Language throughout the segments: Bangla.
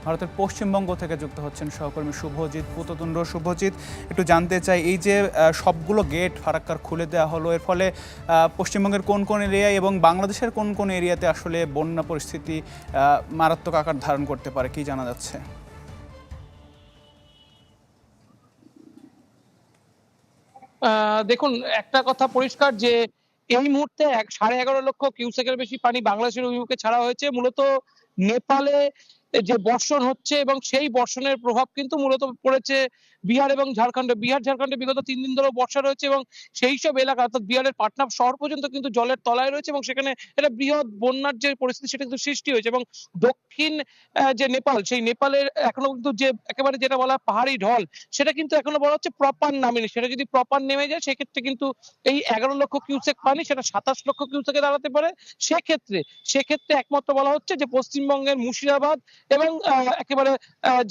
ভারতের পশ্চিমবঙ্গ থেকে যুক্ত হচ্ছেন সহকর্মী শুভজিৎ পুততুণ্ড। শুভজিৎ, একটু জানতে চাই, এই যে সবগুলো গেট ফারাক্কার খুলে দেওয়া হলো, এর ফলে পশ্চিমবঙ্গের কোন কোন এরিয়ায় এবং বাংলাদেশের কোন কোন এরিয়াতে আসলে বন্যা পরিস্থিতি মারাত্মক আকার ধারণ করতে পারে, কি জানা যাচ্ছে? দেখুন, একটা কথা পরিষ্কার যে এই মুহূর্তে 11.5 লক্ষ কিউসেকের বেশি পানি বাংলাদেশের অভিমুখে ছাড়া হয়েছে। মূলত নেপালে যে বর্ষণ হচ্ছে এবং সেই বর্ষণের প্রভাব কিন্তু মূলত পড়েছে বিহার এবং ঝাড়খণ্ডে। বিহার-ঝাড়খণ্ডে বিগত ৩ দিন ধরে বর্ষা রয়েছে এবং সেই সব এলাকা অর্থাৎ বিহারের পাটনা শহর পর্যন্ত কিন্তু জলের তলায় রয়েছে এবং সেখানে একটা বৃহৎ বন্যার যে পরিস্থিতি সেটা কিন্তু সৃষ্টি হয়েছে। এবং দক্ষিণ যে নেপাল, সেই নেপালের এখনো কিন্তু যে একেবারে যেটা বলা হয় পাহাড়ি ঢল, সেটা কিন্তু এখনো বলা হচ্ছে প্রপার নামেনি। সেটা যদি প্রপার নেমে যায় সেক্ষেত্রে কিন্তু এই 11 লক্ষ কিউসেক পানি সেটা 27 লক্ষ কিউসেকে দাঁড়াতে পারে। সেক্ষেত্রে একমাত্র বলা হচ্ছে যে পশ্চিমবঙ্গের মুর্শিদাবাদ এবং একেবারে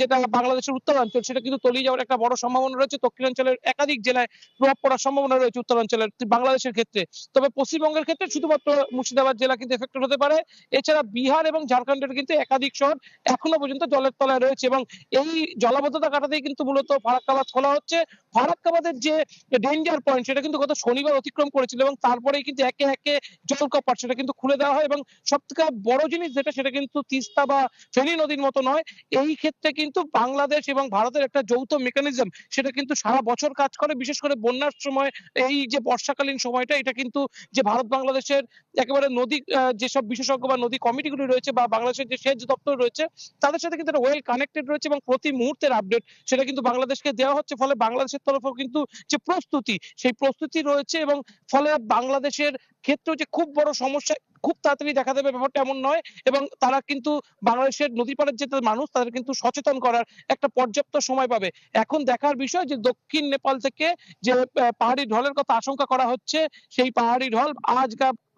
যেটা বাংলাদেশের উত্তরাঞ্চল সেটা কিন্তু তলিয়ে যাওয়ার একটা বড় সম্ভাবনা রয়েছে। দক্ষিণাঞ্চলের একাধিক জেলায় প্রভাব পড়ার সম্ভাবনা রয়েছে উত্তরাঞ্চলের বাংলাদেশের ক্ষেত্রে। তবে পশ্চিমবঙ্গের ক্ষেত্রে শুধুমাত্র মুর্শিদাবাদ জেলা কিন্তু এফেক্টেড হতে পারে। এছাড়া বিহার এবং ঝাড়খণ্ডের কিন্তু একাধিক শহর এখনো পর্যন্ত জলের তলায় রয়েছে এবং এই জলাবদ্ধতা কাটাতেই কিন্তু মূলত ফারাক্কা বাঁধ খোলা হচ্ছে। ফারাক্কা বাঁধের যে ডেঞ্জার পয়েন্ট সেটা কিন্তু গত শনিবার অতিক্রম করেছিল এবং তারপরেই কিন্তু একে একে জলকপাট সেটা কিন্তু খুলে দেওয়া হয় এবং সবথেকে বড় জিনিস যেটা সেটা কিন্তু তিস্তা বা ফেনী নদীর মতো নয়। এই ক্ষেত্রে কিন্তু বাংলাদেশ এবং ভারতের একটা যৌথ মেকানিজম সেটা কিন্তু সারা বছর কাজ করে। বিশেষ করে বন্যার সময় এই যে বর্ষাকালীন সময়টা এটা কিন্তু যে ভারত বাংলাদেশের একেবারে নদী যেসব বিশেষজ্ঞ বা নদী কমিটিগুলি রয়েছে বা বাংলাদেশের যে সেচ দপ্তর রয়েছে তাদের সাথে কিন্তু একটা ওয়েল কানেক্টেড রয়েছে এবং প্রতি মুহূর্তের আপডেট সেটা কিন্তু বাংলাদেশকে দেওয়া হচ্ছে। ফলে বাংলাদেশের তরফেও কিন্তু যে প্রস্তুতি সেই প্রস্তুতি রয়েছে এবং ফলে বাংলাদেশের ক্ষেত্রেও যে খুব বড় সমস্যা খুব তাড়াতাড়ি দেখা দেবে ব্যাপারটা এমন নয় এবং তারা কিন্তু বাংলাদেশের নদী পাড়ের যে মানুষ তাদের কিন্তু সচেতন করার একটা পর্যাপ্ত সময় পাবে। এখন দেখার বিষয় যে দক্ষিণ নেপাল থেকে যে পাহাড়ি ঢলের কথা আশঙ্কা করা হচ্ছে সেই পাহাড়ি ঢল আজ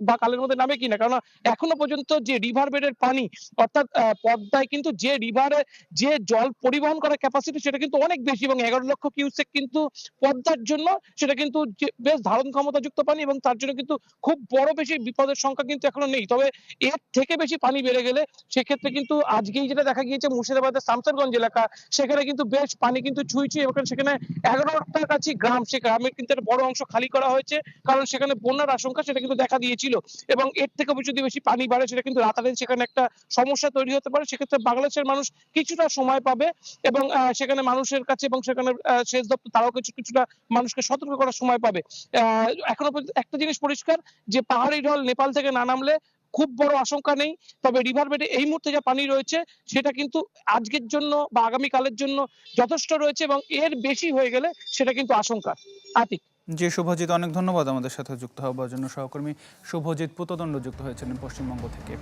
বা কালের মধ্যে নামে কিনা। কারণ এখনো পর্যন্ত যে রিভার বেডের পানি অর্থাৎ পদ্মায় কিন্তু যে রিভারে যে জল পরিবহন করার ক্যাপাসিটি সেটা কিন্তু অনেক বেশি এবং 11 লক্ষ কিউসেক কিন্তু পদ্মার জন্য সেটা কিন্তু বেশ ধারণ ক্ষমতাযুক্ত পানি এবং তার জন্য কিন্তু খুব বড় বেশি বিপদের সংখ্যা কিন্তু এখনো নেই। তবে এর থেকে বেশি পানি বেড়ে গেলে সেক্ষেত্রে কিন্তু আজকেই যেটা দেখা গিয়েছে মুর্শিদাবাদের শামসেরগঞ্জ এলাকা সেখানে কিন্তু বেশ পানি কিন্তু ছুঁইছে এবং সেখানে 11টার কাছে গ্রাম, সে গ্রামের কিন্তু একটা বড় অংশ খালি করা হয়েছে কারণ সেখানে বন্যার আশঙ্কা সেটা কিন্তু দেখা দিয়েছিল এবং এর থেকে যদি বেশি পানি বাড়ে সেটা কিন্তু রাতারাতি সেখানে একটা সমস্যা তৈরি হতে পারে। সেক্ষেত্রে বাংলাদেশের মানুষ কিছুটা সময় পাবে এবং সেখানে মানুষের কাছে এবং সেখানে সেচ দপ্তর তারাও কিছুটা মানুষকে সতর্ক করার সময় পাবে। এখনো পর্যন্ত একটা জিনিস পরিষ্কার যে পাহাড়ি ঢল নেপাল থেকে না নামলে খুব বড় আশঙ্কা নেই। তবে রিভার বেডে এই মুহূর্তে যা পানি রয়েছে সেটা কিন্তু আজকের জন্য বা আগামী কালের জন্য যথেষ্ট রয়েছে এবং এর বেশি হয়ে গেলে সেটা কিন্তু আশঙ্কা। আতিক। জি শুভজিৎ, অনেক ধন্যবাদ আমাদের সাথে যুক্ত হওয়ার জন্য। সহকর্মী শুভজিৎ পুততুণ্ড যুক্ত হয়েছিলেন পশ্চিমবঙ্গ থেকে।